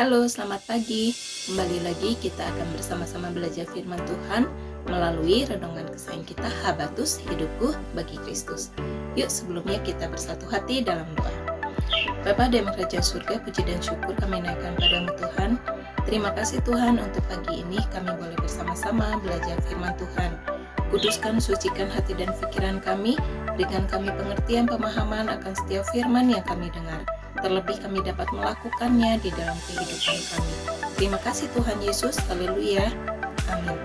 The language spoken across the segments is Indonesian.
Halo, selamat pagi. Kembali lagi kita akan bersama-sama belajar firman Tuhan melalui renungan kesayangan kita Habatus Hidupku bagi Kristus. Yuk, sebelumnya kita bersatu hati dalam doa. Bapa di kerajaan surga, puji dan syukur kami naikkan padamu Tuhan. Terima kasih Tuhan untuk pagi ini kami boleh bersama-sama belajar firman Tuhan. Kuduskan, sucikan hati dan pikiran kami, berikan kami pengertian, pemahaman akan setiap firman yang kami dengar. Terlebih kami dapat melakukannya di dalam kehidupan kami. Terima kasih Tuhan Yesus, haleluya, amin.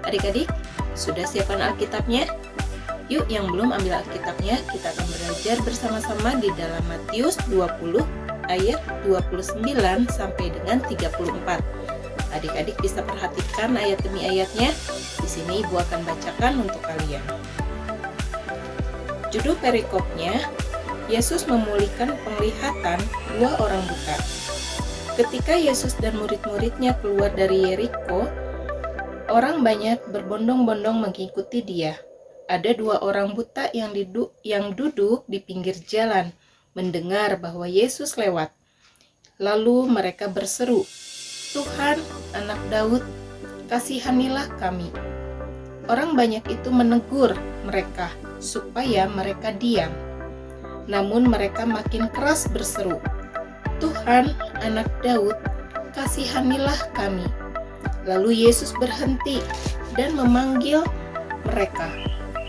Adik-adik, sudah siapkan Alkitabnya? Yuk, yang belum ambil Alkitabnya, kita akan belajar bersama-sama di dalam Matius 20 ayat 29 sampai dengan 34. Adik-adik bisa perhatikan ayat demi ayatnya. Di sini Ibu akan bacakan untuk kalian. Judul perikopnya, Yesus memulihkan penglihatan dua orang buta. Ketika Yesus dan murid-muridnya keluar dari Yeriko, orang banyak berbondong-bondong mengikuti dia. Ada dua orang buta yang duduk di pinggir jalan, mendengar bahwa Yesus lewat. Lalu mereka berseru, "Tuhan, Anak Daud, kasihanilah kami." Orang banyak itu menegur mereka supaya mereka diam. Namun mereka makin keras berseru, "Tuhan, Anak Daud, kasihanilah kami." Lalu Yesus berhenti dan memanggil mereka.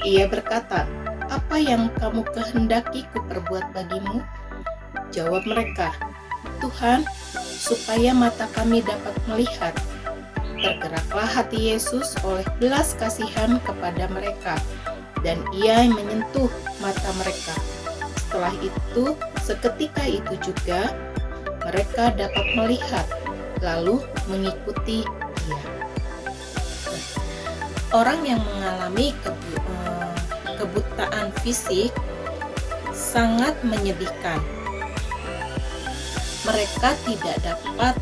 Ia berkata, "Apa yang kamu kehendaki kuperbuat bagimu?" Jawab mereka, "Tuhan, supaya mata kami dapat melihat." Tergeraklah hati Yesus oleh belas kasihan kepada mereka, dan ia menyentuh mata mereka. Setelah itu, seketika itu juga, mereka dapat melihat, lalu mengikuti dia. Orang yang mengalami kebutaan fisik sangat menyedihkan. Mereka tidak dapat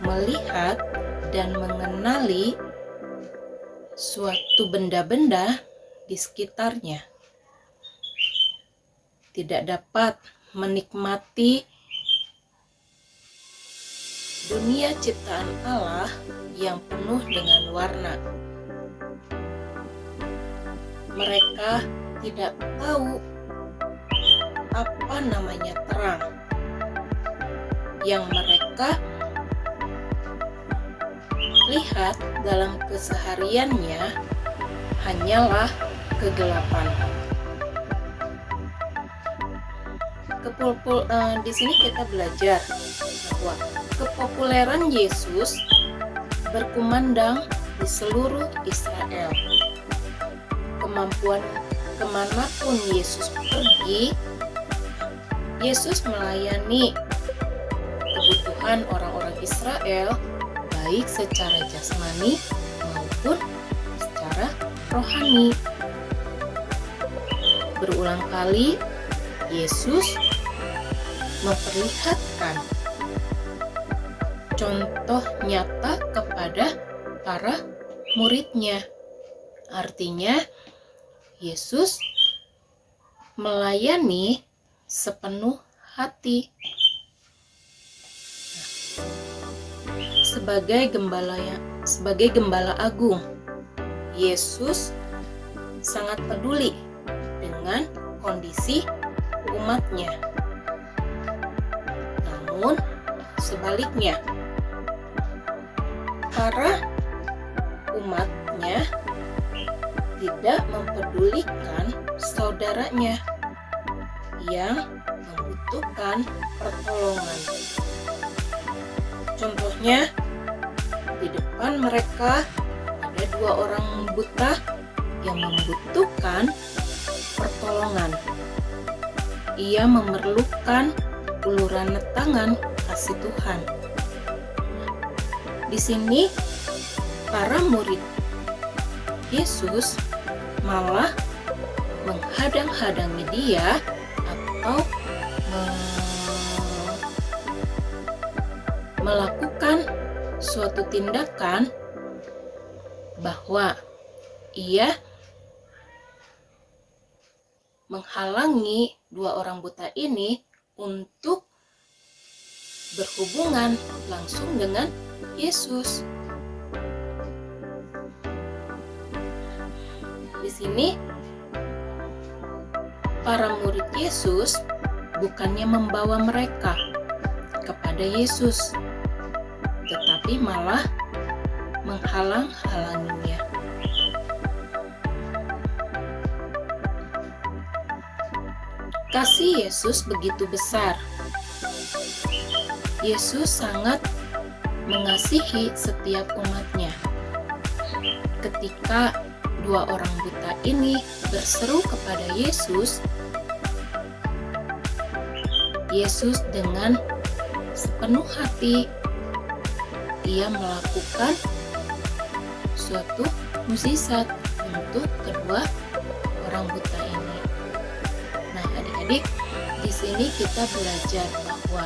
melihat dan mengenali suatu benda-benda di sekitarnya. Tidak dapat menikmati dunia ciptaan Allah yang penuh dengan warna. Mereka tidak tahu apa namanya terang. Yang mereka lihat dalam kesehariannya hanyalah kegelapan. Di sini kita belajar bahwa kepopuleran Yesus berkumandang di seluruh Israel. Kemanapun Yesus pergi, Yesus melayani kebutuhan orang-orang Israel, baik secara jasmani maupun secara rohani. Berulang kali Yesus memperlihatkan contoh nyata kepada para muridnya. Artinya, Yesus melayani sepenuh hati. Sebagai gembala agung, Yesus sangat peduli dengan kondisi umatnya. Namun sebaliknya, para umatnya tidak mempedulikan saudaranya yang membutuhkan pertolongan. Contohnya, di depan mereka ada dua orang buta yang membutuhkan pertolongan. Ia memerlukan uluran tangan kasih Tuhan. Di sini para murid Yesus malah menghadang-hadangi dia atau melakukan suatu tindakan bahwa ia menghalangi dua orang buta ini untuk berhubungan langsung dengan Yesus. Di sini para murid Yesus bukannya membawa mereka kepada Yesus, tetapi malah menghalang-halanginya. Kasih Yesus begitu besar. Yesus sangat mengasihi setiap umatnya. Ketika dua orang buta ini berseru kepada Yesus, Yesus dengan sepenuh hati ia melakukan suatu mukjizat untuk kedua orang buta ini. Nah, adik-adik, di sini kita belajar bahwa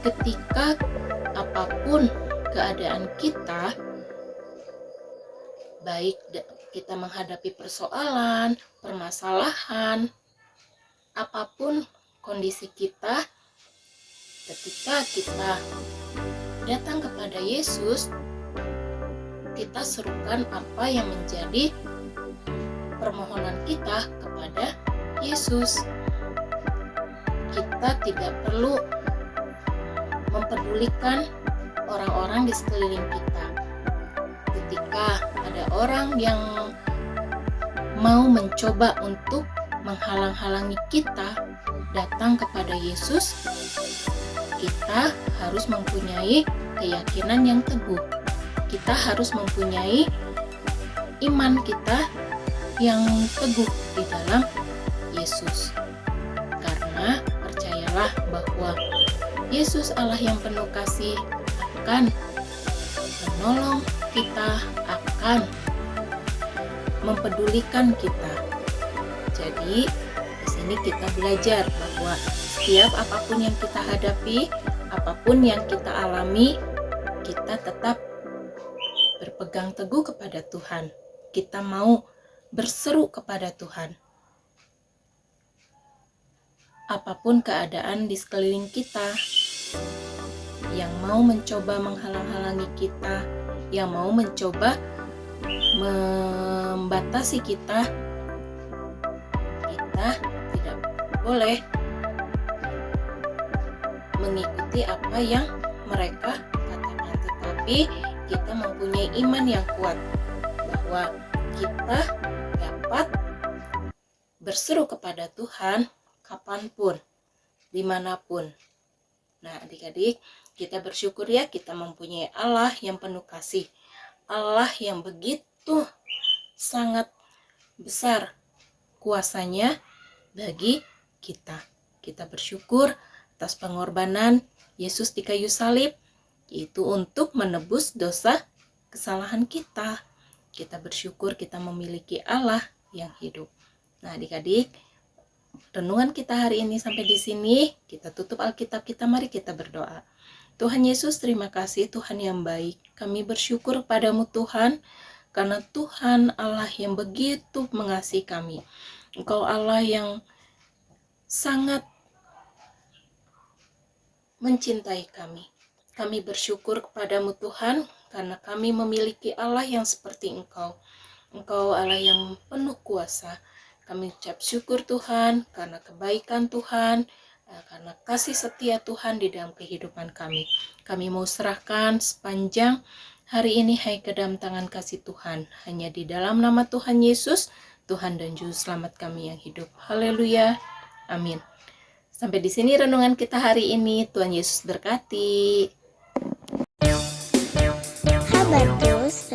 ketika apapun keadaan kita, baik kita menghadapi persoalan, permasalahan, apapun kondisi kita, ketika kita datang kepada Yesus, kita serukan apa yang menjadi permohonan kita kepada Yesus. Kita tidak perlu mempedulikan orang-orang di sekeliling kita. Ketika ada orang yang mau mencoba untuk menghalang-halangi kita datang kepada Yesus, kita harus mempunyai keyakinan yang teguh. Kita harus mempunyai iman kita yang teguh di dalam Yesus. Karena percayalah bahwa Yesus Allah yang penuh kasih akan menolong kita, akan mempedulikan kita. Jadi di sini kita belajar bahwa setiap apapun yang kita hadapi, apapun yang kita alami, kita tetap berpegang teguh kepada Tuhan. Kita mau berseru kepada Tuhan. Apapun keadaan di sekeliling kita yang mau mencoba menghalang-halangi kita, yang mau mencoba membatasi kita, kita tidak boleh mengikuti apa yang mereka katakan, tetapi kita mempunyai iman yang kuat bahwa kita dapat berseru kepada Tuhan kapanpun, dimanapun. Nah, adik-adik, kita bersyukur ya, kita mempunyai Allah yang penuh kasih, Allah yang begitu sangat besar kuasanya bagi kita. Kita bersyukur atas pengorbanan Yesus di kayu salib, yaitu untuk menebus dosa kesalahan kita. Kita bersyukur kita memiliki Allah yang hidup. Nah, adik-adik, renungan kita hari ini sampai di sini. Kita tutup Alkitab kita, mari kita berdoa. Tuhan Yesus, terima kasih Tuhan yang baik. Kami bersyukur padamu Tuhan, karena Tuhan Allah yang begitu mengasihi kami. Engkau Allah yang sangat mencintai kami. Kami bersyukur kepadamu Tuhan, karena kami memiliki Allah yang seperti Engkau. Engkau Allah yang penuh kuasa. Kami ucap syukur Tuhan, karena kebaikan Tuhan, karena kasih setia Tuhan di dalam kehidupan kami. Kami mau serahkan sepanjang hari ini ke dalam tangan kasih Tuhan. Hanya di dalam nama Tuhan Yesus, Tuhan dan Juru Selamat kami yang hidup. Haleluya. Amin. Sampai di sini renungan kita hari ini. Tuhan Yesus berkati. Habatus